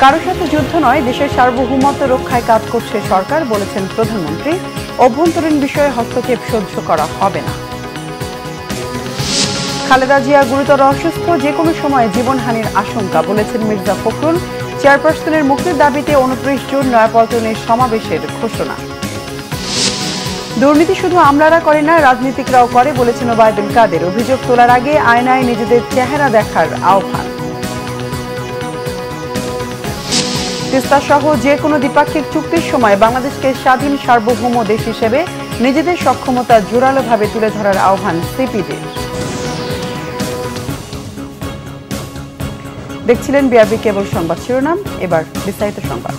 কারোর সাথে যুদ্ধ নয়, দেশের সার্বভৌমত্ব রক্ষায় কাজ করছে সরকার, বলেছেন প্রধানমন্ত্রী। অভ্যন্তরীণ বিষয়ে হস্তক্ষেপ সহ্য করা হবে না। খালেদা জিয়া গুরুতর অসুস্থ, যে কোনো সময় জীবনহানির আশঙ্কা, বলেছেন মির্জা ফখরুল। চেয়ারপারসনের মুক্তির দাবিতে 29 জুন নয়াপল্টনে সমাবেশের ঘোষণা। দুর্নীতি শুধু আমলারা করে না, রাজনীতিকরাও করে, বলেছেন ওবায়দুল কাদের। অভিযোগ তোলার আগে আয়নায় নিজেদের চেহারা দেখার আহ্বান। তিস্তা সহ যে কোনো দ্বিপাক্ষিক চুক্তির সময় বাংলাদেশকে স্বাধীন সার্বভৌম দেশ হিসেবে নিজেদের সক্ষমতা জোরালোভাবে তুলে ধরার আহ্বান সিপিডির। দেখছিলেন বিআরবি কেবল সংবাদ শিরোনাম, এবার বিস্তারিত সংবাদ।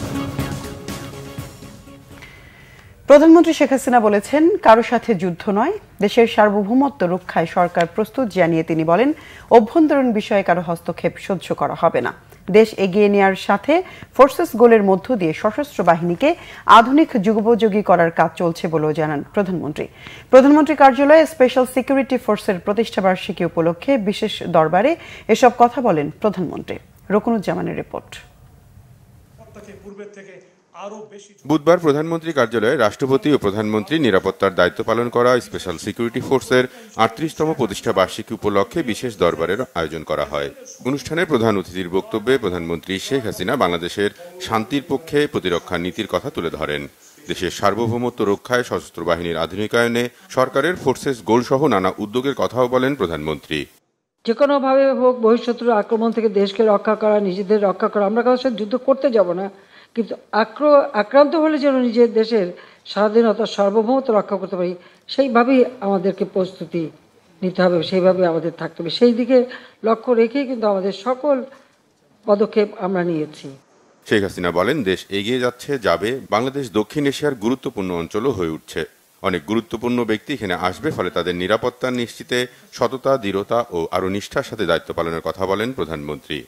প্রধানমন্ত্রী শেখ হাসিনা বলেছেন, কারো সাথে যুদ্ধ নয়, দেশের সার্বভৌমত্ব রক্ষায় সরকার প্রস্তুত জানিয়ে তিনি বলেন, অভ্যন্তরীণ বিষয়ে কারো হস্তক্ষেপ সহ্য করা হবে না। দেশ এগিয়ে নেওয়ার সাথে ফোর্সেস গোলের মধ্য দিয়ে সশস্ত্র বাহিনীকে আধুনিক যুগোপযোগী করার কাজ চলছে বলেও জানান প্রধানমন্ত্রী। প্রধানমন্ত্রী কার্যালয়ে স্পেশাল সিকিউরিটি ফোর্সের প্রতিষ্ঠাবার্ষিকী উপলক্ষে বিশেষ দরবারে এসব কথা বলেন প্রধানমন্ত্রী। রকুনুজ্জামানের রিপোর্ট। বুধবার প্রধানমন্ত্রী কার্যালয়ে রাষ্ট্রপতি ও প্রধানমন্ত্রী নিরাপত্তার দায়িত্ব পালন করা স্পেশাল সিকিউরিটি ফোর্সের 38তম প্রতিষ্ঠা বার্ষিকী উপলক্ষে বিশেষ দরবারের আয়োজন করা হয়। অনুষ্ঠানে প্রধান অতিথির বক্তব্যে প্রধানমন্ত্রী শেখ হাসিনা বাংলাদেশের শান্তির পক্ষে প্রতিরক্ষা নীতির কথা তুলে ধরেন। দেশের সার্বভৌমত্ব রক্ষায় সশস্ত্র বাহিনীর আধুনিকায়নে সরকারের ফোর্সেস গোল সহ নানা উদ্যোগের কথাও বলেন প্রধানমন্ত্রী। যে কোনোভাবে হোক বহিঃশত্রুর আক্রমণ থেকে দেশকে রক্ষা করা, নিজেদের রক্ষা করা, আমরা কারোর সাথে যুদ্ধ করতে যাব না, কিন্তু আক্রান্ত হলে যেন নিজের দেশের স্বাধীনতা সার্বভৌমত্ব রক্ষা করতে পারি, সেইভাবেই আমাদেরকে প্রস্তুতি নিতে হবে, সেইভাবে আমাদের থাকতে হবে। সেই দিকে লক্ষ্য রেখেই কিন্তু আমাদের সকল পদক্ষেপ আমরা নিয়েছি। শেখ হাসিনা বলেন, দেশ এগিয়ে যাচ্ছে, যাবে, বাংলাদেশ দক্ষিণ এশিয়ার গুরুত্বপূর্ণ অঞ্চলও হয়ে উঠছে। অনেক গুরুত্বপূর্ণ ব্যক্তি এখানে আসবে, ফলে তাদের নিরাপত্তা নিশ্চিতে সততা, দৃঢ়তা ও আরও নিষ্ঠার সাথে দায়িত্ব পালনের কথা বলেন প্রধানমন্ত্রী।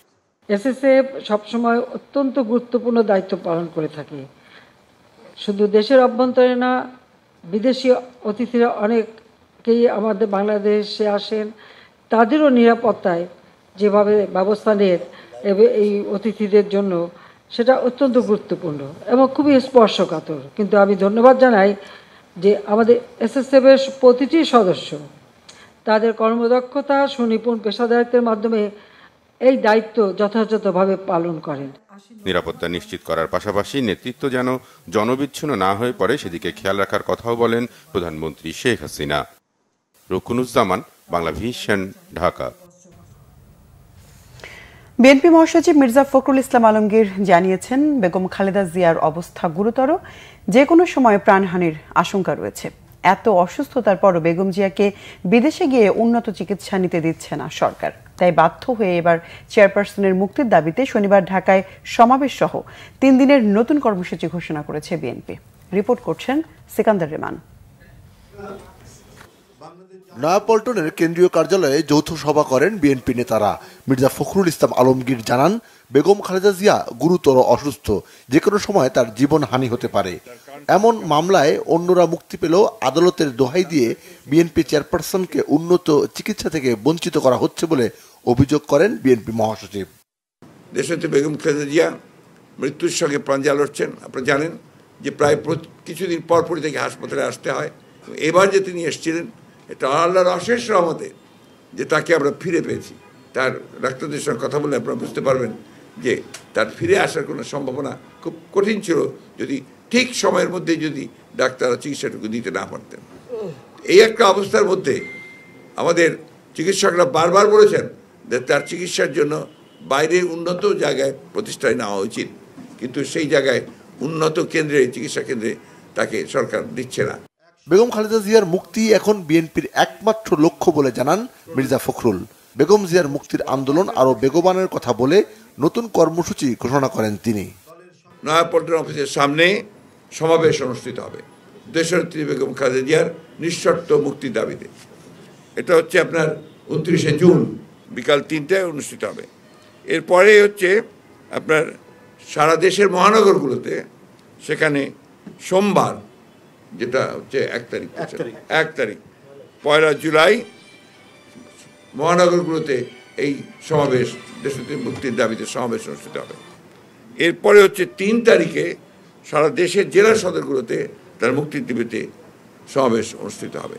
এসএসএফ সবসময় অত্যন্ত গুরুত্বপূর্ণ দায়িত্ব পালন করে থাকে। শুধু দেশের অভ্যন্তরে না, বিদেশি অতিথিরা অনেকেই আমাদের বাংলাদেশে আসেন, তাদেরও নিরাপত্তায় যেভাবে ব্যবস্থা নেন এই অতিথিদের জন্য, সেটা অত্যন্ত গুরুত্বপূর্ণ এবং খুবই স্পর্শকাতর। কিন্তু আমি ধন্যবাদ জানাই যে আমাদের এসএসএফের প্রতিটি সদস্য তাদের কর্মদক্ষতা, সুনিপুণ পেশাদারিত্বের মাধ্যমে এই দায়িত্ব যথাযথভাবে পালন করেন। নিরাপত্তা নিশ্চিত করার পাশাপাশি নেতৃত্ব যেন জনবিচ্ছিন্ন না হয়ে পড়ে, সেদিকে খেয়াল রাখার কথাও বলেন প্রধানমন্ত্রী শেখ হাসিনা। রকুনুজ্জামান, বাংলা ভিশন, ঢাকা। বিএনপি মহাসচিব মির্জা ফখরুল ইসলাম আলমগীর জানিয়েছেন, বেগম খালেদা জিয়ার অবস্থা গুরুতর, যে কোনো সময় প্রাণহানির আশঙ্কা রয়েছে। এত অসুস্থতার পরও বেগম জিয়াকে বিদেশে গিয়ে উন্নত চিকিৎসা নিতে দিচ্ছে না সরকার। তাই বাধ্য হয়ে এবার চেয়ারপারসনের মুক্তির দাবিতে শনিবার ঢাকায় সমাবেশ সহ 3 দিনের নতুন কর্মসূচি ঘোষণা করেছে বিএনপি। রিপোর্ট করছেন সিকান্দার রেমান। নয়াপল্টনের কেন্দ্রীয় কার্যালয়ে যৌথ সভা করেন বিএনপি নেতারা। মির্জা ফখরুল ইসলাম আলমগীর জানান, বেগম খালেদা জিয়া গুরুতর অসুস্থ, যে কোনো সময় তার জীবন হানি হতে পারে। এমন মামলায় অন্যরা মুক্তি পেলেও আদালতের দোহাই দিয়ে বিএনপি চেয়ারপারসনকে উন্নত চিকিৎসা থেকে বঞ্চিত করা হচ্ছে বলে অভিযোগ করেন বিএনপি মহাসচিব। দেশনেত্রী বেগম খালেদা জিয়া মৃত্যুর সঙ্গে পাঞ্জা লড়ছেন। আপনারা জানেন যে প্রায় কিছুদিন পরপরই থেকে হাসপাতালে আসতে হয়। এবার যে তিনি এসেছিলেন, এটা আল্লাহর অশেষ রহমতে যে তাকে আমরা ফিরে পেয়েছি। তার ডাক্তারদের সঙ্গে কথা বলে আপনারা বুঝতে পারবেন যে তার ফিরে আসার কোনো সম্ভাবনা খুব কঠিন ছিল, যদি ঠিক সময়ের মধ্যে যদি ডাক্তাররা চিকিৎসাটুকু দিতে না পারতেন। এই একটা অবস্থার মধ্যে আমাদের চিকিৎসকরা বারবার বলেছেন যে তার চিকিৎসার জন্য বাইরে উন্নত জায়গায় প্রতিষ্ঠায় নেওয়া উচিত, কিন্তু সেই জায়গায় উন্নত কেন্দ্রে, চিকিৎসা কেন্দ্রে তাকে সরকার দিচ্ছে না। বেগম খালেদা জিয়ার মুক্তি এখন বিএনপির একমাত্র লক্ষ্য বলে জানান মির্জা ফখরুল। বেগম জিয়ার মুক্তির আন্দোলন আরো বেগবানের কথা বলে নতুন কর্মসূচি ঘোষণা করেন তিনি। নয়াপল্টন অফিসের সামনে সমাবেশ অনুষ্ঠিত হবে দেশনেত্রী বেগম খালেদা জিয়ার নিঃশর্ত মুক্তির দাবিতে। এটা হচ্ছে আপনার 29শে জুন বিকাল 3টায় অনুষ্ঠিত হবে। এরপরে হচ্ছে আপনার সারা দেশের মহানগরগুলোতে, সেখানে সোমবার, যেটা হচ্ছে 1 তারিখ 1 জুলাই মহানগরগুলোতে এই সমাবেশ, দেশনেত্রী মুক্তির দাবিতে সমাবেশ অনুষ্ঠিত হবে। এরপরে হচ্ছে 3 তারিখে সারা দেশের জেলা সদরগুলোতে তার মুক্তির দাবিতে সমাবেশ অনুষ্ঠিত হবে।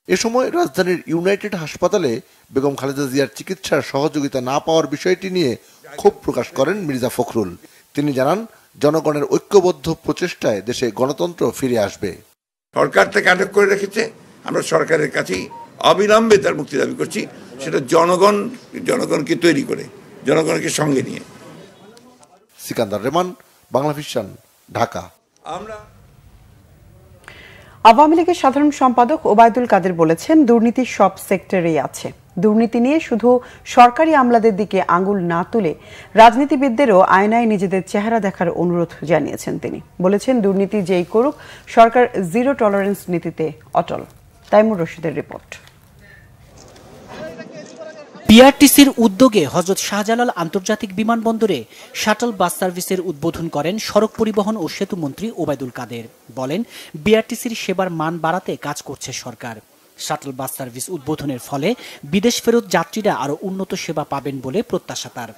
এ সময় রাজধানীর ইউনাইটেড হাসপাতালে বেগম খালেদা জিয়ার চিকিৎসার সহযোগিতা না পাওয়ার বিষয়টি নিয়ে ক্ষোভ প্রকাশ করেন মির্জা ফখরুল। তিনি জানান, জনগণের ঐক্যবদ্ধ প্রচেষ্টায় দেশে গণতন্ত্র ফিরে আসবে। সরকার তাকে আটক করে রেখেছে, আমরা সরকারের কাছেই অবিলম্বে তার মুক্তি দাবি করছি, সেটা জনগণকে তৈরি করে, জনগণকে সঙ্গে নিয়ে। সিকান্দার রেমান, বাংলা ভিশন, ঢাকা। আওয়ামী লীগের সাধারণ সম্পাদক ওবায়দুল কাদের বলেছেন, দুর্নীতি সব সেক্টরেই আছে। দুর্নীতি নিয়ে শুধু সরকারি আমলাদের দিকে আঙুল না তুলে রাজনীতিবিদদেরও আয়নায় নিজেদের চেহারা দেখার অনুরোধ জানিয়েছেন তিনি। বলেছেন, দুর্নীতি যেই করুক, সরকার জিরো টলারেন্স নীতিতে অটল। তাইমুর রশিদের রিপোর্ট। বিআরটিসির উদ্যোগে হযরত শাহজালাল আন্তর্জাতিক বিমানবন্দরে শাটল বাস সার্ভিসের উদ্বোধন করেন সড়ক পরিবহন ও সেতু মন্ত্রী ওবায়দুল কাদের। বলেন, বিআরটিসির সেবার মান বাড়াতে কাজ করছে সরকার। শাটল বাস সার্ভিস উদ্বোধনের ফলে বিদেশ ফেরত যাত্রীরা আরো উন্নত সেবা পাবেন বলে প্রত্যাশা তার।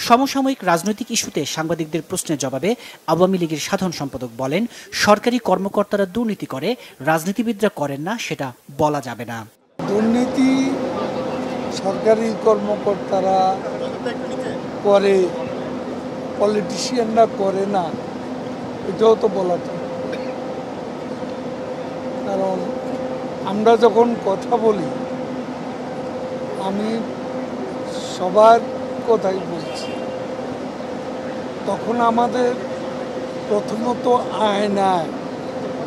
সমসাময়িক রাজনৈতিক ইস্যুতে সাংবাদিকদের প্রশ্নের জবাবে আওয়ামী লীগের সাধারণ সম্পাদক বলেন, সরকারি কর্মকর্তারা দুর্নীতি করে, রাজনীতিবিদরা করেন না সেটা বলা যাবে না। দুর্নীতি সরকারি কর্মকর্তারা করে, পলিটিশিয়ানরা করে না, এটাও তো বলা যায়। কারণ আমরা যখন কথা বলি, আমি সবার কথাই বলছি, তখন আমাদের প্রথমত আয়নায়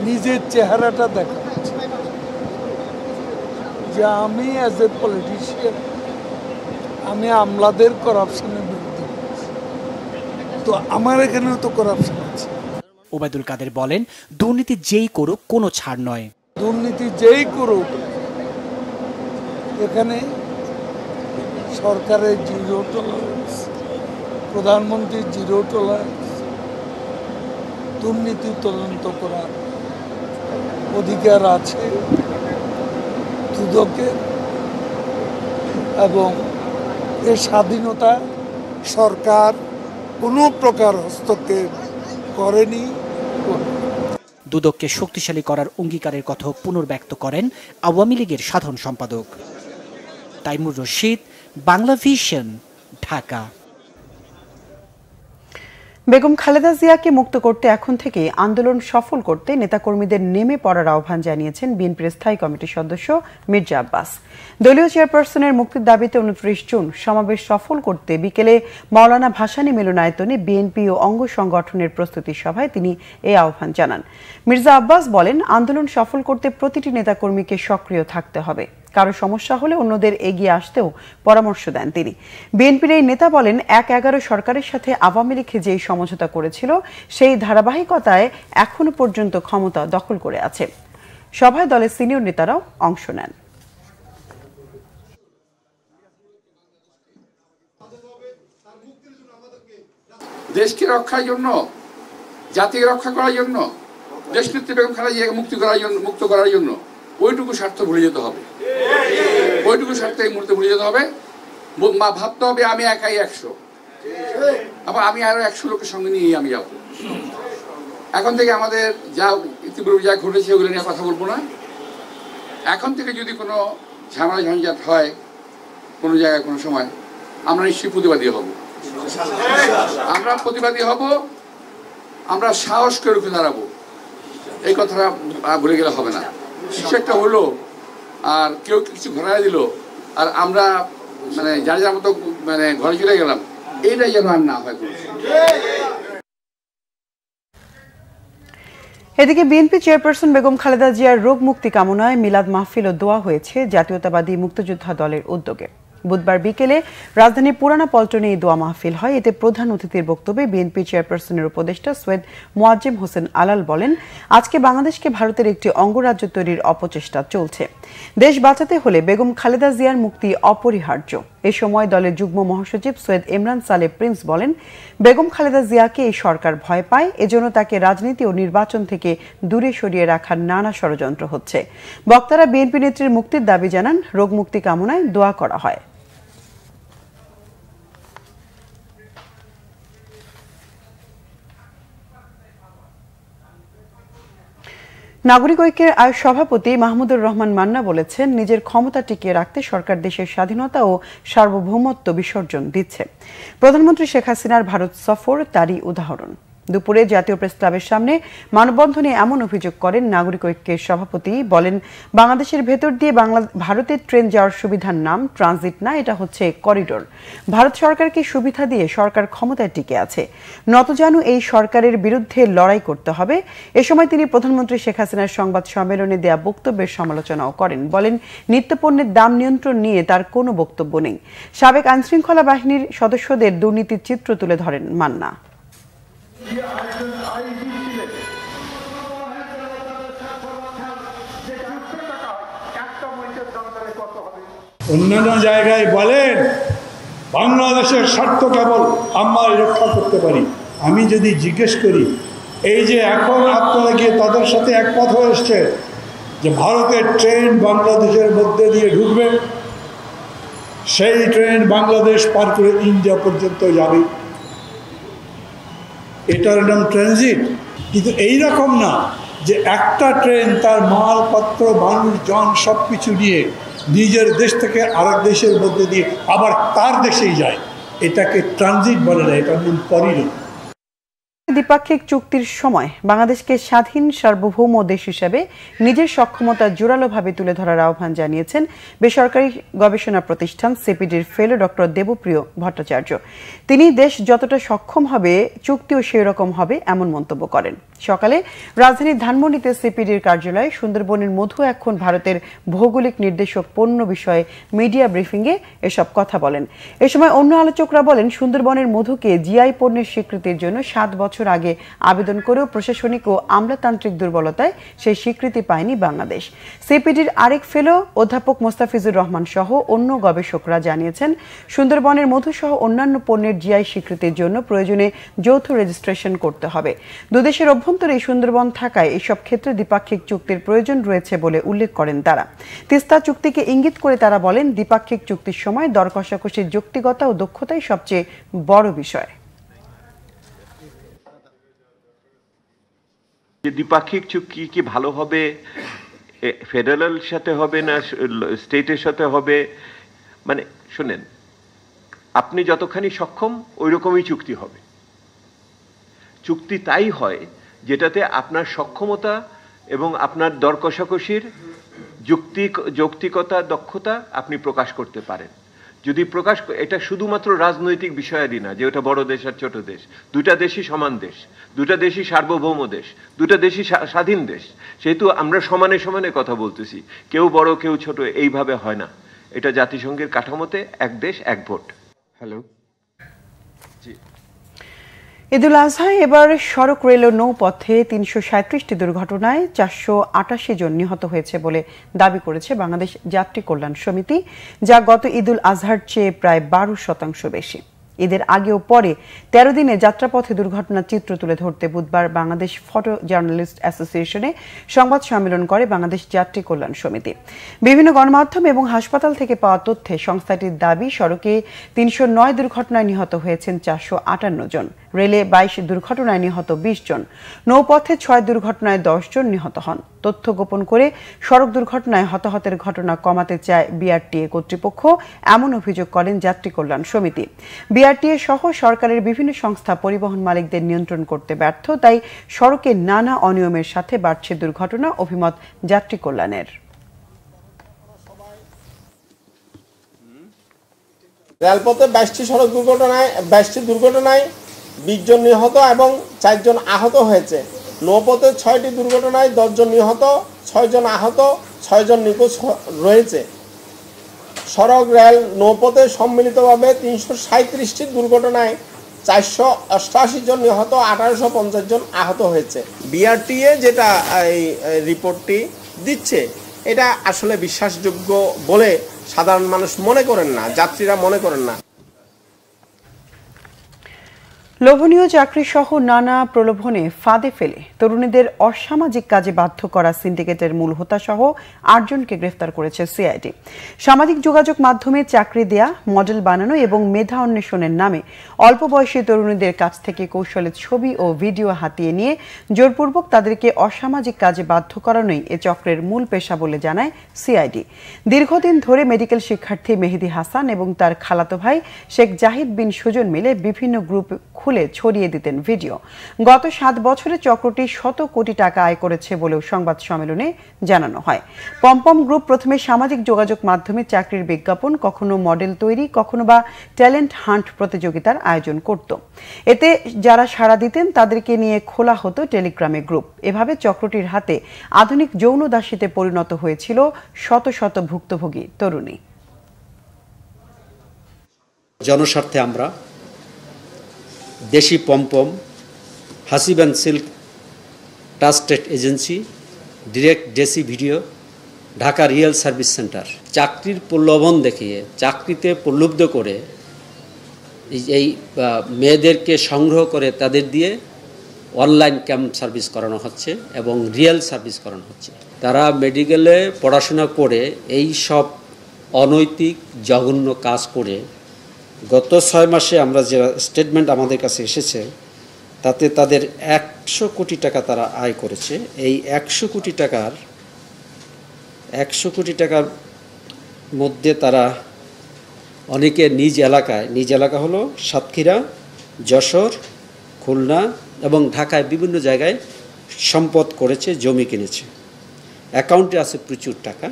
নিজের চেহারাটা দেখা উচিত যে আমি অ্যাজ এ পলিটিশিয়ান আমি আমলাদের করাপশনের বিরুদ্ধে, তো আমার এখানেও তো করাপশন আছে। ওবায়দুল কাদের বলেন, দুর্নীতি যেই করুক কোনো ছাড় নয়। দুর্নীতি যেই করুক, এখানে সরকারের জিরো টলারেন্স, প্রধানমন্ত্রীর জিরো টলারেন্স, দুর্নীতি তদন্ত করার অধিকার আছে দুদকের, এবং এর স্বাধীনতা সরকার কোনো প্রকার হস্তক্ষেপ করেনি। দুদককে শক্তিশালী করার অঙ্গীকারের কথা পুনর্ব্যক্ত করেন আওয়ামী লীগের সাধারণ সম্পাদক। তাইমুর রশিদ, বাংলা ভিশন, ঢাকা। বেগম খালেদা জিয়াকে মুক্ত করতে এখন থেকে আন্দোলন সফল করতে নেতাকর্মীদের নেমে পড়ার আহ্বান জানিয়েছেন বিএনপির স্থায়ী কমিটির সদস্য মির্জা আব্বাস। দলীয় চেয়ারপারসনের মুক্তির দাবিতে 29 জুন সমাবেশ সফল করতে বিকেলে মাওলানা ভাসানী মিলনায়তনে বিএনপি ও অঙ্গ সংগঠনের প্রস্তুতি সভায় তিনি এই আহ্বান জানান। মির্জা আব্বাস বলেন, আন্দোলন সফল করতে প্রতিটি নেতাকর্মীকে সক্রিয় থাকতে হবে। কারো সমস্যা হলে অন্যদের এগিয়ে আসতেও পরামর্শ দেন তিনি। বিএনপির এই নেতা বলেন, ১/১১ সরকারের সাথে আওয়ামী লীগ যেই সমঝোতা করেছিল সেই ধারাবাহিকতায় এখনো পর্যন্ত ক্ষমতা দখল করে আছে। সভায় দলের সিনিয়র নেতারাও অংশ নেন। দেশকে রক্ষার জন্য, জাতিকে রক্ষা করার জন্য, দেশনেত্রী বেগম খালেদা জিয়াকে মুক্ত করার জন্য ওইটুকু স্বার্থ ভুলে যেতে হবে, ওইটুকু স্বার্থ এই মুহূর্তে ভুলে যেতে হবে। ভাবতে হবে আমি একাই 100, আবার আমি আরো 100 লোকের সঙ্গে নিয়ে আমি যাব। এখন থেকে আমাদের যা ইতিপূর্বে যা ঘটেছে ওগুলো নিয়ে কথা বলবো না। এখন থেকে যদি কোনো ঝামেলা ঝঞ্ঝাট হয় কোনো জায়গায় কোনো সময়, আমরা নিশ্চয়ই প্রতিবাদী হব। আমরা প্রতিবাদী হব, আমরা সাহস করে রুখে দাঁড়াবো। এই কথাটা ভুলে গেলে হবে না। কিছু একটা হলো আর কেউ কিছু ঘোরায় দিল আর আমরা যার যার মতো ঘরে চলে গেলাম, এইটাই যেন আর না হয়। এদিকে বিএনপি চেয়ারপারসন বেগম খালেদা জিয়ার রোগ মুক্তি কামনায় মিলাদ মাহফিল ও দোয়া হয়েছে জাতীয়তাবাদী মুক্তিযোদ্ধা দলের উদ্যোগে। বুধবার বিকেলে রাজধানীর পুরানা পল্টনে এই দোয়া মাহফিল হয়। এতে প্রধান অতিথির বক্তব্যে বিএনপি চেয়ারপারসনের উপদেষ্টা সৈয়দ মোয়াজ্জেম হোসেন আলাল বলেন, আজকে বাংলাদেশকে ভারতের একটি অঙ্গরাজ্য তৈরির অপচেষ্টা চলছে। দেশ বাঁচাতে হলে বেগম খালেদা জিয়ার মুক্তি অপরিহার্য। এ সময় দলের যুগ্ম মহাসচিব সৈয়দ ইমরান সালেহ প্রিন্স বলেন, বেগম খালেদা জিয়াকে এই সরকার ভয় পায়, এজন্য তাকে রাজনীতি ও নির্বাচন থেকে দূরে সরিয়ে রাখার নানা ষড়যন্ত্র হচ্ছে। বক্তারা বিএনপি নেত্রীর মুক্তির দাবি জানান, রোগ মুক্তি কামনায় দোয়া করা হয়। নাগরিক ঐক্যের সভাপতি মাহমুদুর রহমান মান্না বলেছেন, নিজের ক্ষমতা টিকিয়ে রাখতে সরকার দেশের স্বাধীনতা ও সার্বভৌমত্ব বিসর্জন দিচ্ছে। প্রধানমন্ত্রী শেখ হাসিনার ভারত সফর তারই উদাহরণ। দুপুরে জাতীয় প্রেস ক্লাবের সামনে মানববন্ধনে এমন অভিযোগ করেন নাগরিক ঐক্যের সভাপতি। বলেন, বাংলাদেশের ভেতর দিয়ে ভারতের ট্রেন যাওয়ার সুবিধার নাম ট্রানজিট না, এটা হচ্ছে করিডোর। ভারত সরকারকে সুবিধা দিয়ে সরকার ক্ষমতায় টিকে আছে। নতজানু এই সরকারের বিরুদ্ধে লড়াই করতে হবে। এ সময় তিনি প্রধানমন্ত্রী শেখ হাসিনার সংবাদ সম্মেলনে দেয়া বক্তব্যের সমালোচনাও করেন। বলেন, নিত্যপণ্যের দাম নিয়ন্ত্রণ নিয়ে তার কোনো বক্তব্য নেই। সাবেক আইনশৃঙ্খলা বাহিনীর সদস্যদের দুর্নীতির চিত্র তুলে ধরেন মান্না। অন্যান্য জায়গায় বলেন বাংলাদেশের স্বার্থ কেবল আমরাই রক্ষা করতে পারি। আমি যদি জিজ্ঞেস করি, এই যে এখন আপনারা গিয়ে তাদের সাথে একমত হয়ে এসছে যে ভারতের ট্রেন বাংলাদেশের মধ্যে দিয়ে ঢুকবে, সেই ট্রেন বাংলাদেশ পার করে ইন্ডিয়া পর্যন্ত যাবে, এটার নাম ট্রানজিট। কিন্তু এইরকম না যে একটা ট্রেন তার মালপত্র মানুষজন সব কিছু নিয়ে নিজের দেশ থেকে আরেক দেশের মধ্যে দিয়ে আবার তার দেশেই যায়, এটাকে ট্রানজিট বলে না, এটার নাম করিডোর। দ্বিপাক্ষিক চুক্তির সময় বাংলাদেশকে স্বাধীন সার্বভৌম দেশ হিসেবে নিজের সক্ষমতা জোরালোভাবে তুলে ধরার আহ্বান জানিয়েছেন বেসরকারি গবেষণা প্রতিষ্ঠান সিপিডির ফেলো ডক্টর দেবপ্রিয় ভট্টাচার্য। তিনি দেশ যতটা সক্ষম হবে চুক্তিও সেই রকম হবে এমন মন্তব্য করেন। সকালে রাজধানীর ধানমন্ডিতে সিপিডির কার্যালয়ে সুন্দরবনের মধু এখন ভারতের ভৌগোলিক নির্দেশক পণ্য বিষয়ে মিডিয়া ব্রিফিংয়ে এসব কথা বলেন। এ সময় অন্য আলোচকরা বলেন, সুন্দরবনের মধুকে জিআই পণ্যের স্বীকৃতির জন্য 7 বছর আগে আবেদন করেও প্রশাসনিক ও আমলাতান্ত্রিক দুর্বলতায় সেই স্বীকৃতি পায়নি বাংলাদেশ। সিপিডির আরেক ফেলো অধ্যাপক মোস্তাফিজুর রহমান সহ অন্য গবেষকরা জানিয়েছেন, সুন্দরবনের মধু সহ অন্যান্য পণ্যের জিআই স্বীকৃতির জন্য প্রয়োজনে যৌথ রেজিস্ট্রেশন করতে হবে। দুদেশের অভ্যন্তরে সুন্দরবন থাকায় এসব ক্ষেত্রে দ্বিপাক্ষিক চুক্তির প্রয়োজন রয়েছে বলে উল্লেখ করেন তারা। তিস্তা চুক্তিকে ইঙ্গিত করে তারা বলেন, দ্বিপাক্ষিক চুক্তির সময় দর কষাকষির যৌক্তিকতা ও দক্ষতাই সবচেয়ে বড় বিষয়। দ্বিপাক্ষিক চুক্তি কি ভালো হবে, ফেডারেল সাথে হবে না স্টেটের সাথে হবে, মানে শুনেন, আপনি যতখানি সক্ষম ওই রকমই চুক্তি হবে। চুক্তি তাই হয় যেটাতে আপনার সক্ষমতা এবং আপনার দর কষাকষির যৌক্তিকতা দক্ষতা আপনি প্রকাশ করতে পারেন। যদি এটা শুধুমাত্র রাজনৈতিক বিষয়াদি না যে ওটা বড় দেশ আর ছোট দেশ, দুটা দেশই সমান দেশ, দুটা দেশই সার্বভৌম দেশ, দুটা দেশই স্বাধীন দেশ। সেহেতু আমরা সমানে সমানে কথা বলতেছি, কেউ বড় কেউ ছোট এইভাবে হয় না। এটা জাতিসংঘের কাঠামোতে এক দেশ এক ভোট। হ্যালো, ঈদুল আজহায় এবার সড়ক রেল ও নৌপথে 337টি দুর্ঘটনায় 488 জন নিহত হয়েছে বলে দাবি করেছে বাংলাদেশ যাত্রী কল্যাণ সমিতি, যা গত ঈদুল আজহার চেয়ে প্রায় 12% বেশি। ঈদের আগে ও পরে 13 দিনে যাত্রাপথে দুর্ঘটনার চিত্র তুলে ধরতে বুধবার বাংলাদেশ ফটো জার্নালিস্ট অ্যাসোসিয়েশনে সংবাদ সম্মেলন করে বাংলাদেশ যাত্রী কল্যাণ সমিতি। বিভিন্ন গণমাধ্যম এবং হাসপাতাল থেকে পাওয়া তথ্যে সংস্থাটির দাবি, সড়কে 309 দুর্ঘটনায় নিহত হয়েছেন 458 জন, রেলে 22 দুর্ঘটনায় নিহত 20 জন, নৌপথে 6 দুর্ঘটনায় 10 জন নিহত হন। তথ্য গোপন করে সড়ক দুর্ঘটনায় হতাহতের ঘটনা কমাতে চায় বিআরটিএ কর্তৃপক্ষ, এমন অভিযোগ করেন যাত্রী কল্যাণ সমিতি। বিআরটিএ সহ সরকারের বিভিন্ন সংস্থা পরিবহন মালিকদের নিয়ন্ত্রণ করতে ব্যর্থ, তাই সড়কে নানা অনিয়মের সাথে বাড়ছে দুর্ঘটনা, অভিমত যাত্রী কল্যাণের। রেলপথে 22টি সড়ক দুর্ঘটনায় 22টি দুর্ঘটনায় 20 জন নিহত এবং 4 জন আহত হয়েছে। নৌপথে 6টি দুর্ঘটনায় 10 জন নিহত, 6 জন আহত, 6 জন নিখোঁজ রয়েছে। সড়ক রেল নৌপথে সম্মিলিতভাবে 337টি দুর্ঘটনায় 488 জন নিহত, 1850 জন আহত হয়েছে। বিআরটিএ যেটা এই রিপোর্টটি দিচ্ছে, এটা আসলে বিশ্বাসযোগ্য বলে সাধারণ মানুষ মনে করেন না, যাত্রীরা মনে করেন না। লোভনীয় চাকরি সহ নানা প্রলোভনে ফাঁদে ফেলে তরুণীদের অসামাজিক কাজে বাধ্য করা সিন্ডিকেটের মূল হোতা সহ ৮ জনকে গ্রেফতার করেছে সিআইডি। সামাজিক যোগাযোগ মাধ্যমে চাকরি দেয়া, মডেল বানানো এবং মেধা অন্বেষণের নামে অল্প বয়সী তরুণীদের কাছ থেকে কৌশলে ছবি ও ভিডিও হাতিয়ে নিয়ে জোরপূর্বক তাদেরকে অসামাজিক কাজে বাধ্য করানোই এ চক্রের মূল পেশা বলে জানায় সিআইডি। দীর্ঘদিন ধরে মেডিকেল শিক্ষার্থী মেহেদি হাসান এবং তার খালাতো ভাই শেখ জাহিদ বিন সুজন মিলে বিভিন্ন গ্রুপ খুলে ছড়িয়ে দিতেন ভিডিও। গত 7 বছরে চক্রটি শত কোটি টাকা আয় করেছে বলেও সংবাদ সম্মেলনে জানানো হয়। পমপম গ্রুপ প্রথমে সামাজিক যোগাযোগ মাধ্যমে চাকরির বিজ্ঞাপন, কখনো মডেল তৈরি, কখনো বা ট্যালেন্ট হান্ট প্রতিযোগিতার আয়োজন করত। এতে যারা সাড়া দিতেন তাদেরকে নিয়ে খোলা হতো টেলিগ্রামে গ্রুপ। এভাবে চক্রটির হাতে আধুনিক যৌন দাসীতে পরিণত হয়েছিল শত শত ভুক্তভোগী তরুণী। জনস্বার্থে আমরা দেশি pompom, Hasib and silk trusted agency, direct deci video, Dhaka real service centre চাকরির প্রলোভন দেখিয়ে, চাকরিতে প্রলুব্ধ করে এই মেয়েদেরকে সংগ্রহ করে তাদের দিয়ে অনলাইন ক্যাম্প সার্ভিস করানো হচ্ছে এবং রিয়েল সার্ভিস করানো হচ্ছে। তারা মেডিকেলে পড়াশোনা করে এই সব অনৈতিক জঘন্য কাজ করে গত 6 মাসে আমরা যে স্টেটমেন্ট আমাদের কাছে এসেছে তাতে তাদের 100 কোটি টাকা তারা আয় করেছে। এই 100 কোটি টাকার মধ্যে তারা অনেকে নিজ এলাকা হলো সাতক্ষীরা, যশোর, খুলনা এবং ঢাকায় বিভিন্ন জায়গায় সম্পদ করেছে, জমি কিনেছে, অ্যাকাউন্টে আছে প্রচুর টাকা।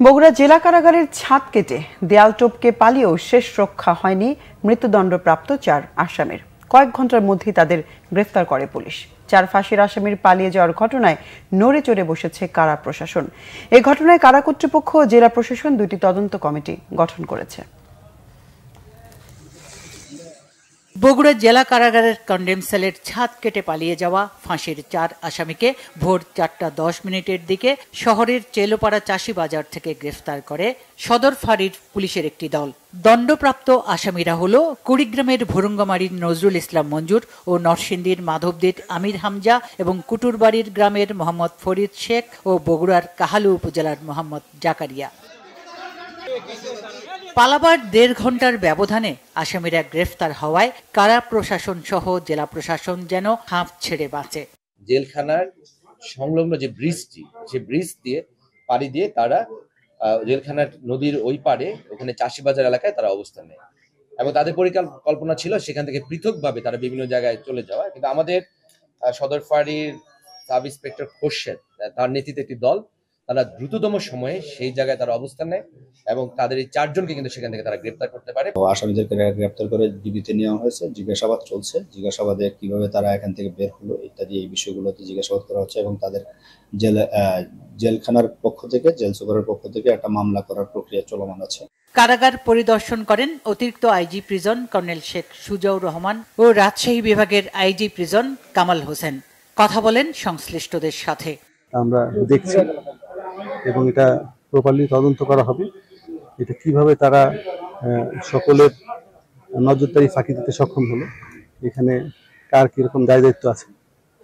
বগুড়া জেলা কারাগারের ছাদ কেটে দেয়াল টপকে পালিয়েও শেষ রক্ষা হয়নি মৃত্যুদণ্ডপ্রাপ্ত 4 আসামির। কয়েক ঘন্টার মধ্যেই তাদের গ্রেফতার করে পুলিশ। 4 ফাঁসির আসামির পালিয়ে যাওয়ার ঘটনায় নড়ে চড়ে বসেছে কারা প্রশাসন। এই ঘটনায় কারা কর্তৃপক্ষ ও জেলা প্রশাসন 2টি তদন্ত কমিটি গঠন করেছে। বগুড়া জেলা কারাগারের কন্ডেম সেলের ছাদ কেটে পালিয়ে যাওয়া ফাঁসির 4 আসামিকে ভোর 4:10 দিকে শহরের চেলোপাড়া চাষি বাজার থেকে গ্রেফতার করে সদর ফাঁড়ির পুলিশের একটি দল। দণ্ডপ্রাপ্ত আসামিরা হলো কুড়িগ্রামের ভুরুঙ্গামারীর নজরুল ইসলাম মঞ্জুর ও নরসিংদীর মাধবদীর আমির হামজা এবং কুটুরবাড়ির গ্রামের মোহাম্মদ ফরিদ শেখ ও বগুড়ার কাহালু উপজেলার মোহাম্মদ জাকারিয়া। পালাবার 1.5 ঘন্টার ব্যবধানে আসামিরা গ্রেফতার হওয়ায় কারা প্রশাসন সহ জেলা প্রশাসন যেন হাঁপ ছেড়ে বাঁচে। জেলখানার সংলগ্ন যে ব্রিজটি, সে ব্রিজ দিয়ে পাড়ি দিয়ে তারা জেলখানার নদীর ওই পাড়ে ওখানে চাষিবাজার এলাকায় তারা অবস্থান নেয় এবং তাদের পরিকল্পনা ছিল সেখান থেকে পৃথকভাবে তারা বিভিন্ন জায়গায় চলে যাওয়া। কিন্তু আমাদের সদর ফাঁড়ির সাব ইন্সপেক্টর খোরশেদ, তার নেতৃত্বে একটি দল, তারা দ্রুততম সময়ে সেই জায়গায় তারা অবস্থান নেয় এবং তাদের এই 4 জনকে কিন্তু সেখান থেকে তারা গ্রেপ্তার করতে পারে। আসামিদেরকে গ্রেপ্তার করে ডিবিতে নেওয়া হয়েছে, জিজ্ঞাসাবাদ চলছে। জিজ্ঞাসাবাদে কিভাবে তারা এখান থেকে বের হলো ইত্যাদি এই বিষয়গুলোতে জিজ্ঞাসাবাদ করা হচ্ছে এবং তাদের জেলখানার পক্ষ থেকে, জেল সুপারের পক্ষ থেকে একটা মামলা করার প্রক্রিয়া চলমান আছে। কারাগার পরিদর্শন করেন অতিরিক্ত IG prison colonel Sheikh Sujaur Rahman ও রাজশাহী বিভাগের আইজি প্রিজন কামাল হোসেন। কথা বলেন সংশ্লিষ্টদের সাথে। আমরা দেখছি এবং এটা প্রপারলি তদন্ত করা হবে। এটা কিভাবে তারা সকলের নজরদারি ফাঁকি দিতে সক্ষম হলো, এখানে কার কিরকম দায় দায়িত্ব আছে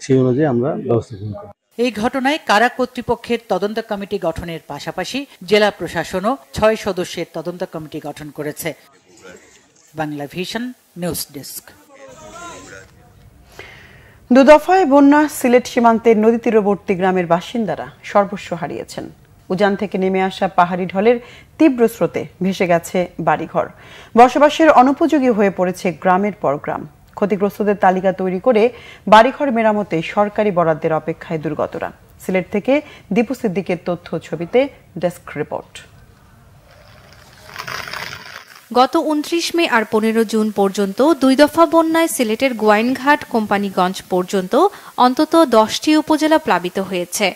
সেই অনুযায়ী আমরা ব্যবস্থা গ্রহণ করব। এই ঘটনায় কারা কর্তৃপক্ষের তদন্ত কমিটি গঠনের পাশাপাশি জেলা প্রশাসনও 6 সদস্যের তদন্ত কমিটি গঠন করেছে। Bangla vision news desk. 2 দফায় বন্যা সিলেট সীমান্তের নদী তীরবর্তী গ্রামের বাসিন্দারা সর্বস্ব হারিয়েছেন। উজান থেকে নেমে আসা পাহাড়ি ঢলের তীব্র স্রোতে ভেসে গেছে বাড়িঘর। বসবাসের অনুপযোগী হয়ে পড়েছে গ্রামের পর গ্রাম। ক্ষতিগ্রস্তদের তালিকা তৈরি করে বাড়িঘর মেরামতে সরকারি বরাদ্দের অপেক্ষায় দুর্গতরা। সিলেট থেকে দীপু সিদ্দিকের তথ্য ছবিতে ডেস্ক রিপোর্ট। গত 29 মে আর 15 জুন পর্যন্ত 2 দফা বন্যায় সিলেটের গোয়াইনঘাট, কোম্পানিগঞ্জ পর্যন্ত অন্তত 10টি উপজেলা প্লাবিত হয়েছে।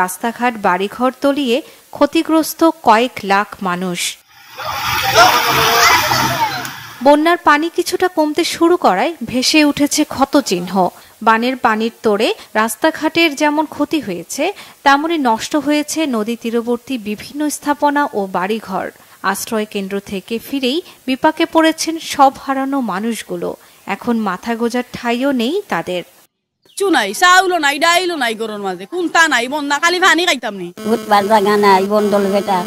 রাস্তাঘাট, বাড়িঘর তলিয়ে ক্ষতিগ্রস্ত কয়েক লাখ মানুষ। বন্যার পানি কিছুটা কমতে শুরু করায় ভেসে উঠেছে ক্ষতচিহ্ন। বানের পানির তোড়ে রাস্তাঘাটের যেমন ক্ষতি হয়েছে, তেমনি নষ্ট হয়েছে নদী তীরবর্তী বিভিন্ন স্থাপনা ও বাড়িঘর। আশ্রয় কেন্দ্র থেকে ফিরেই বিপাকে পড়েছেন সব হারানো মানুষগুলো। এখন মাথা গোজার ঠাইও নেই তাদের। নাই চাউলও নাই ডাইলও নাই গরুর মাঝে কোনটা নাই বন্যা খালি পানি খাইতাম নি বুধবার জাগা নাই বন্দল বেটা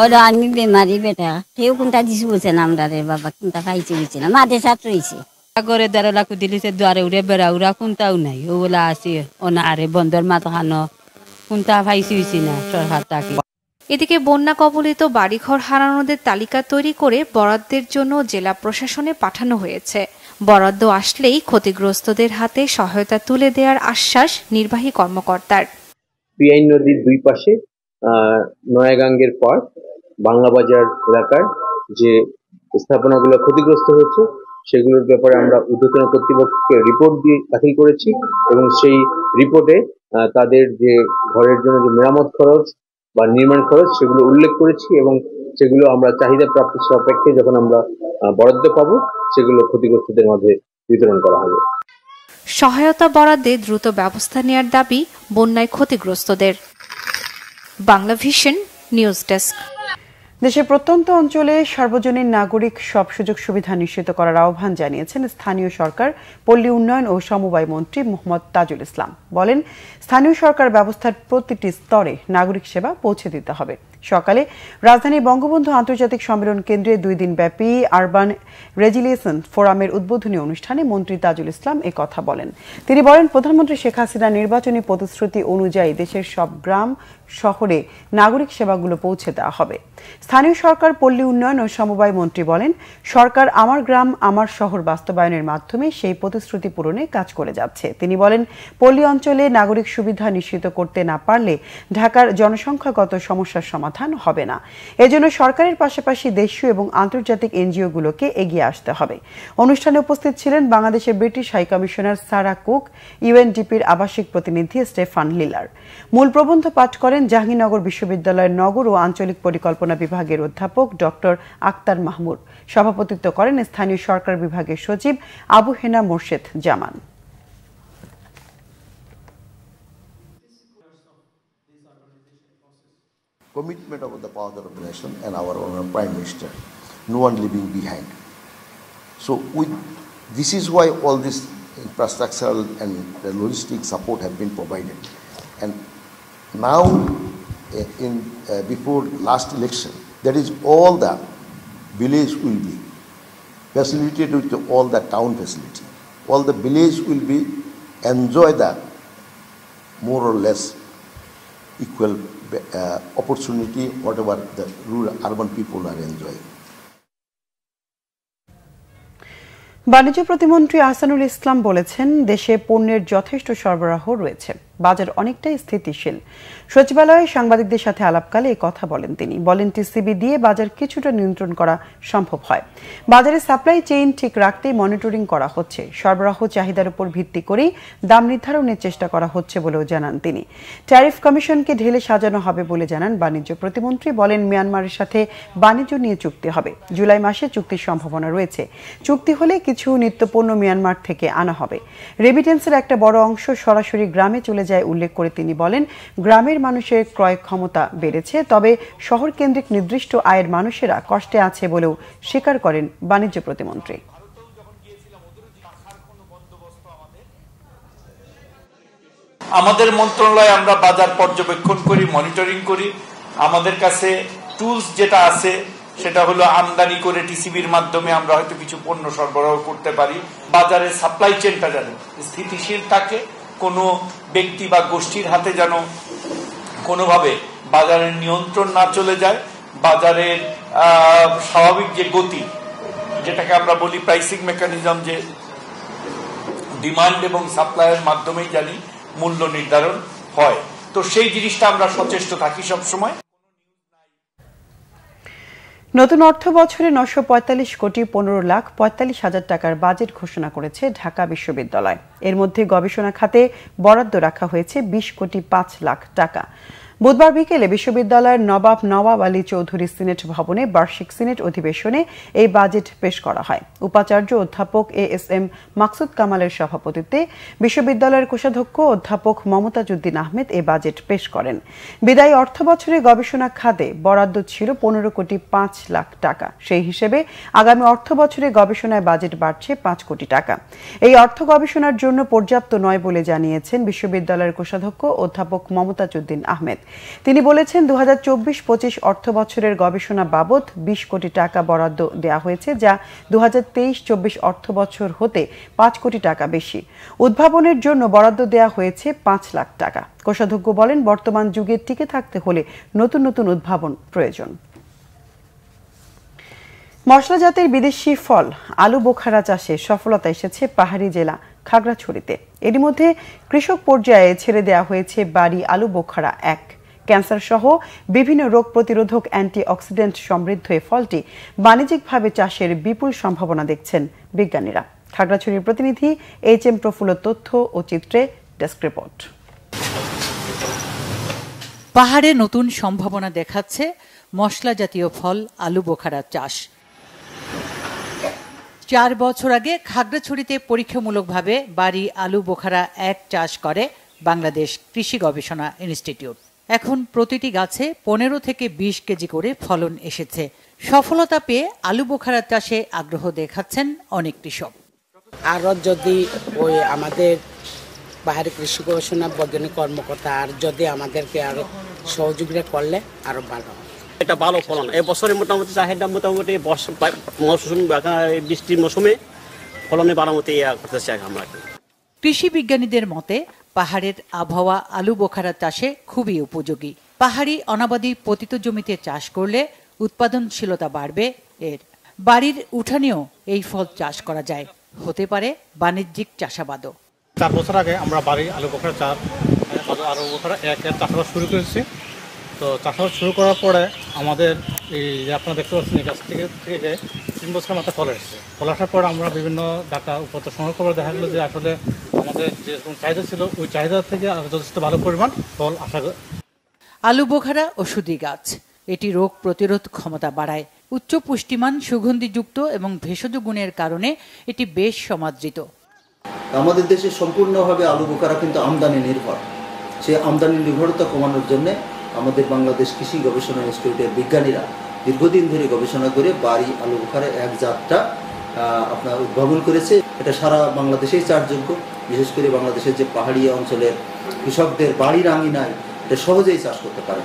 ওরা আমি বেমারি বেটা কেউ কোনটা দিছি বলছে না আমরা রে বাবা কোনটা খাইছে বুঝছে না মাঠে ছাত্র হয়েছে করে ১৩ লাখ দিলিছে দুয়ারে উড়ে বেড়া উড়া কোনটাও নাই ওগুলা আছে অনারে বন্দর মাথা খানো কোনটা পাইছি হয়েছে না সরকার তাকে। এদিকে বন্যা কবলিত বাড়িঘর হারানোদের তালিকা তৈরি করে বরাদ্দের জন্য জেলা প্রশাসনে পাঠানো হয়েছে। বরাদ্দ আসলেই ক্ষতিগ্রস্তদের হাতে সহায়তা তুলে দেওয়ার আশ্বাস নির্বাহী কর্মকর্তার। বিআইন নদীর দুই পাশে নয়াগাঙ্গের পার্ক বাংলাবাজার এলাকার যে স্থাপনাগুলো ক্ষতিগ্রস্ত হয়েছে সেগুলোর ব্যাপারে আমরা ঊর্ধ্বতন কর্তৃপক্ষকে রিপোর্ট দিয়ে দাখিল করেছি এবং সেই রিপোর্টে তাদের যে ঘরের জন্য যে মেরামত খরচ বা নির্মাণ খরচ সেগুলো উল্লেখ করেছি এবং সেগুলো আমরা চাহিদা প্রাপ্তির সাপেক্ষে যখন আমরা বরাদ্দ পাবো সেগুলো ক্ষতিগ্রস্তদের মাঝে বিতরণ করা হবে। সহায়তা বরাদ্দে দ্রুত ব্যবস্থা নেওয়ার দাবি বন্যায় ক্ষতিগ্রস্তদের। Bangla vision news desk. দেশের প্রত্যন্ত অঞ্চলে সার্বজনীন নাগরিক সব সুযোগ সুবিধা নিশ্চিত করার আহ্বান জানিয়েছেন স্থানীয় সরকার পল্লী উন্নয়ন ও সমবায় মন্ত্রী মোহাম্মদ তাজুল ইসলাম। বলেন, স্থানীয় সরকার ব্যবস্থার প্রতিটি স্তরে নাগরিক সেবা পৌঁছে দিতে হবে। সকালে রাজধানী বঙ্গবন্ধু আন্তর্জাতিক সম্মেলন কেন্দ্রে 2 দিনব্যাপী আরবান রেজিলিয়েশন ফোরামের উদ্বোধনী অনুষ্ঠানে মন্ত্রী তাজুল ইসলাম এ কথা বলেন। তিনি বলেন, প্রধানমন্ত্রী শেখ হাসিনার নির্বাচনী প্রতিশ্রুতি অনুযায়ী দেশের সব গ্রাম শহরে নাগরিক সেবাগুলো পৌঁছে দেওয়া হবে। স্থানীয় সরকার পল্লী উন্নয়ন ও সমবায় মন্ত্রী বলেন, সরকার আমার গ্রাম আমার শহর বাস্তবায়নের মাধ্যমে সেই প্রতিশ্রুতি পূরণে কাজ করে যাচ্ছে। তিনি বলেন, পল্লী অঞ্চলে নাগরিক সুবিধা নিশ্চিত করতে না পারলে ঢাকার জনসংখ্যাগত সমস্যার সমাধান হবে না। এজন্য সরকারের পাশাপাশি দেশীয় এবং আন্তর্জাতিক এনজিওগুলোকে এগিয়ে আসতে হবে। অনুষ্ঠানে উপস্থিত ছিলেন বাংলাদেশের British high commissioner Sarah Cook, ইউএনডিপির আবাসিক প্রতিনিধি স্টেফান লিলার। মূল প্রবন্ধ পাঠ করেন জাহাঙ্গীরনগর বিশ্ববিদ্যালয়ের নগর ও আঞ্চলিক পরিকল্পনা বিভাগের অধ্যাপক ডক্টর আক্তার মাহমুদ। সভাপতিত্ব করেন স্থানীয় সরকার বিভাগের সচিব আবু হেনা মোর্শেদ জামান। Commitment of the father of the nation and our honorable Prime Minister, no one leaving behind. So this is why all this infrastructural and the logistic support have been provided. And now, before last election, that is all the village will be facilitated with all the town facility. All the village will be enjoy the more or less equal opportunity whatever the rural urban people are enjoying. বাণিজ্য প্রতিমন্ত্রী আহসানুল ইসলাম বলেছেন, দেশে পণ্যের যথেষ্ট সরবরাহ রয়েছে, বাজার অনেকটাই স্থিতিশীল। সচিবালয়ে সাংবাদিকদের সাথে আলাপকালে এই কথা বলেন তিনি। বলেন, টিসিবি দিয়ে বাজার কিছুটা নিয়ন্ত্রণ করা সম্ভব হয়। বাজারে সাপ্লাই চেইন ঠিক রাখতে মনিটরিং করা হচ্ছে। সরবরাহ চাহিদার উপর ভিত্তি করেই দাম নির্ধারণের চেষ্টা করা হচ্ছে বলেও জানান তিনি। ট্যারিফ কমিশনকে ঢেলে সাজানো হবে বলে জানান বাণিজ্য প্রতিমন্ত্রী। বলেন, মিয়ানমারের সাথে বাণিজ্য নিয়ে চুক্তি হবে। জুলাই মাসে চুক্তির সম্ভাবনা রয়েছে। চুক্তি হলে কিছু নিত্যপণ্য মিয়ানমার থেকে আনা হবে। রেমিটেন্সের একটা বড় অংশ সরাসরি গ্রামে চলে যায় উল্লেখ করে তিনি বলেন, গ্রামের মানুষের ক্রয় ক্ষমতা বেড়েছে, তবে শহর কেন্দ্রিক নির্দিষ্ট আয়ের মানুষেরা কষ্টে আছে বলেও স্বীকার করেন বাণিজ্য প্রতিমন্ত্রী। আমাদের মন্ত্রণালয়ে আমরা বাজার পর্যবেক্ষণ করি, মনিটরিং করি। আমাদের কাছে টুলস যেটা আছে সেটা হলো আমদানি করে টিসিবির মাধ্যমে আমরা হয়তো কিছু পণ্য সরবরাহ করতে পারি। বাজারে সাপ্লাই চেনটা যেন স্থিতিশীল থাকে, কোনো ব্যক্তি বা গোষ্ঠীর হাতে যেন কোনোভাবে বাজারের নিয়ন্ত্রণ না চলে যায়। বাজারের স্বাভাবিক যে গতি, যেটাকে আমরা বলি প্রাইসিং মেকানিজম, যে ডিমান্ড এবং সাপ্লাইয়ের মাধ্যমেই জানি মূল্য নির্ধারণ হয়, তো সেই জিনিসটা আমরা সচেষ্ট থাকি সবসময়। নতুন অর্থ বছরে 945 কোটি 15,45,000 টাকার বাজেট ঘোষণা করেছে ঢাকা বিশ্ববিদ্যালয়। এর মধ্যে গবেষণা খাতে বরাদ্দ রাখা হয়েছে 20 কোটি 5 লাখ টাকা। বুধবার বিকেলে বিশ্ববিদ্যালয়ের নবাব নওয়াব আলী চৌধুরী সিনেট ভবনে বার্ষিক সিনেট অধিবেশনে এই বাজেট পেশ করা হয়। উপাচার্য অধ্যাপক ASM মাকসুদ কামালের সভাপতিত্বে বিশ্ববিদ্যালয়ের কোষাধ্যক্ষ অধ্যাপক মমতাজউদ্দিন আহমেদ এই বাজেট পেশ করেন। বিদায়ী অর্থবছরে গবেষণা খাতে বরাদ্দ ছিল 15,05,00,000 টাকা। সেই হিসেবে আগামী অর্থবছরে গবেষণায় বাজেট বাড়ছে 5 কোটি টাকা। এই অর্থ গবেষণার জন্য পর্যাপ্ত নয় বলে জানিয়েছেন বিশ্ববিদ্যালয়ের কোষাধ্যক্ষ অধ্যাপক মমতাজউদ্দিন আহমেদ। তিনি বলেছেন 2024-25 অর্থ বছরের গবেষণা বাবদ 20 কোটি টাকা বরাদ্দ দেওয়া হয়েছে, যা 2023-24 অর্থ বছর হতে 5 কোটি টাকা বেশি। উদ্ভাবনের জন্য বরাদ্দ দেওয়া হয়েছে 5 লাখ টাকা। কোষাধ্যক্ষ বলেন, বর্তমান যুগে টিকে থাকতে হলে নতুন নতুন উদ্ভাবন প্রয়োজন। মশলা জাতের বিদেশি ফল আলু বোখারা চাষে সফলতা এসেছে পাহাড়ি জেলা খাগড়াছড়িতে। এরই মধ্যে কৃষক পর্যায়ে ছেড়ে দেওয়া হয়েছে বাড়ি আলু বোখারা 1। ক্যান্সার সহ বিভিন্ন রোগ প্রতিরোধক অ্যান্টিঅক্সিডেন্ট সমৃদ্ধ এই ফলটি বাণিজ্যিকভাবে চাষের বিপুল সম্ভাবনা দেখছেন বিজ্ঞানীরা। খাগড়াছড়ির প্রতিনিধি HM প্রফুল্ল তথ্য ও চিত্রে ডেস্ক রিপোর্ট। পাহাড়ে নতুন সম্ভাবনা দেখাচ্ছে মশলা জাতীয় ফল আলু বোখারা চাষ। 4 বছর আগে খাগড়াছড়িতে পরীক্ষামূলকভাবে বাড়ি আলু বোখারা 1 চাষ করে বাংলাদেশ কৃষি গবেষণা ইনস্টিটিউট। এখন প্রতিটি গাছে 15 থেকে 20 কেজি করে ফলন এসেছে। সফলতা পেয়ে আলু বোখারা চাষে আগ্রহ দেখাচ্ছেন অনেক কৃষক। আরও যদি ওই আমাদের পাহাড়ি কৃষি গবেষণা বৈজ্ঞানিক কর্মকর্তা আর যদি আমাদেরকে আরো সহযোগিতা করলে আরো ভালো। এটা ভালো ফলন এই বছরে মোটামুটি চাহিদা মোটামুটি মৌসুম বৃষ্টির মৌসুমে ফলনে বাড়ামতি করতে চাই আমরা। কৃষি বিজ্ঞানীদের মতে পাহাড়ের আবহাওয়া আলু বোখারা চাষে খুবই উপযোগী। পাহাড়ি অনাবাদি পতিত জমিতে চাষ করলে উৎপাদনশীলতা বাড়বে এর। বাড়ির উঠানেও এই ফল চাষ করা যায়, হতে পারে বাণিজ্যিক চাষাবাদও। 4 বছর আগে আমরা বাড়ি আলু বোখারা আলু বোখারা 1 চাষাবাদ শুরু করেছি। তো চাষাবাদ শুরু করার পরে আমাদের এই যে আপনারা দেখতে পাচ্ছেন এই গাছ থেকে 3 বছরের মাথায় ফল এসেছে। ফল আসার পর আমরা বিভিন্ন ডাটা উপর সংগ্রহ করে দেখা গেলো যে আসলে আমাদের যে চাহিদা ছিল ওই চাহিদা থেকে যথেষ্ট ভালো পরিমাণ ফল আসা। আলু বোখারা ওষুধি গাছ, এটি রোগ প্রতিরোধ ক্ষমতা বাড়ায়। উচ্চ পুষ্টিমান, সুগন্ধিযুক্ত এবং ভেষজ গুণের কারণে এটি বেশ সমাদৃত। আমাদের দেশে সম্পূর্ণভাবে আলু বোখারা কিন্তু আমদানি নির্ভর। সেই আমদানি নির্ভরতা কমানোর জন্য আমাদের বাংলাদেশ কৃষি গবেষণা ইনস্টিটিউটের বিজ্ঞানীরা দীর্ঘদিন ধরে গবেষণা করে বাড়ি আলু বোখারা 1 জাতটা আপনার উদ্ভাবন করেছে। এটা সারা বাংলাদেশেই চাষযোগ্য। বিশেষ করে বাংলাদেশের যে পাহাড়ি অঞ্চলের কৃষকদের বাড়ির আঙিনায় এটা সহজেই চাষ করতে পারে।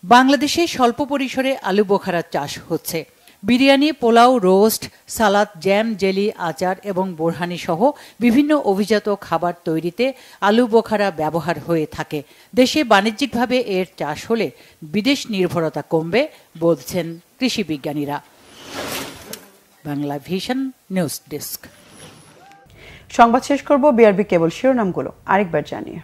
বাংলাদেশে স্বল্প পরিসরে আলু বোখারা চাষ হচ্ছে। বিরিয়ানি, পোলাও, রোস্ট, সালাদ, জ্যাম, জেলি, আচার এবং বোরহানি সহ বিভিন্ন অভিজাত খাবার তৈরিতে আলু বোখারা ব্যবহার হয়ে থাকে। দেশে বাণিজ্যিকভাবে এর চাষ হলে বিদেশ নির্ভরতা কমবে বলছেন কৃষি বিজ্ঞানীরা। Bangla vision news desk. সংবাদ শেষ করব বিআরবি কেবল শিরোনামগুলো আরেকবার জানিয়ে।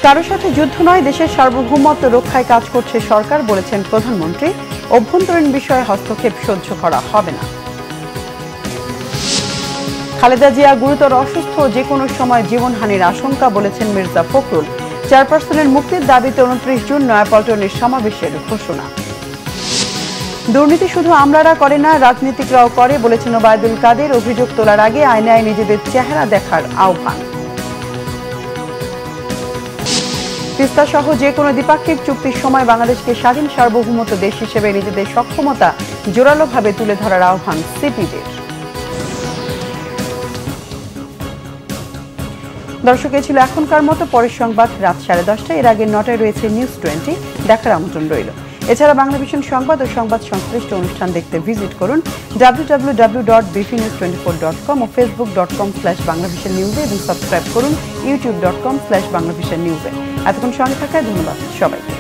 কারো সাথে যুদ্ধ নয়, দেশের সার্বভৌমত্ব রক্ষায় কাজ করছে সরকার বলেছেন প্রধানমন্ত্রী। অভ্যন্তরীণ বিষয়ে হস্তক্ষেপ সহ্য করা হবে না। খালেদা জিয়া গুরুতর অসুস্থ, যে কোনো সময় জীবনহানির আশঙ্কা বলেছেন মির্জা ফখরুল। চেয়ারপারসনের মুক্তির দাবিতে 29 জুন নয়াপল্টনের সমাবেশের ঘোষণা। দুর্নীতি শুধু আমলারা করে না, রাজনীতিকরাও করে বলেছেন ওবায়দুল কাদের। অভিযোগ তোলার আগে আয়নায় নিজেদের চেহারা দেখার আহ্বান। তিস্তা সহ যে কোনো দ্বিপাক্ষিক চুক্তির সময় বাংলাদেশকে স্বাধীন সার্বভৌমত্ব দেশ হিসেবে নিজেদের সক্ষমতা জোরালোভাবে তুলে ধরার আহ্বান সিপিবির। দর্শক, এ ছিল এখনকার মতো। পরের সংবাদ রাত 10:30। এর আগে 9টায় রয়েছে নিউজ 20। দেখার আমন্ত্রণ রইল। এছাড়া বাংলা ভিশন সংবাদ ও সংবাদ সংশ্লিষ্ট অনুষ্ঠান দেখতে ভিজিট করুন www.bvnews24.com ও facebook.com/banglavishnnews এবং সাবস্ক্রাইব করুন youtube.com/banglavishnnews। এতক্ষণ সঙ্গে থাকায় ধন্যবাদ সবাইকে।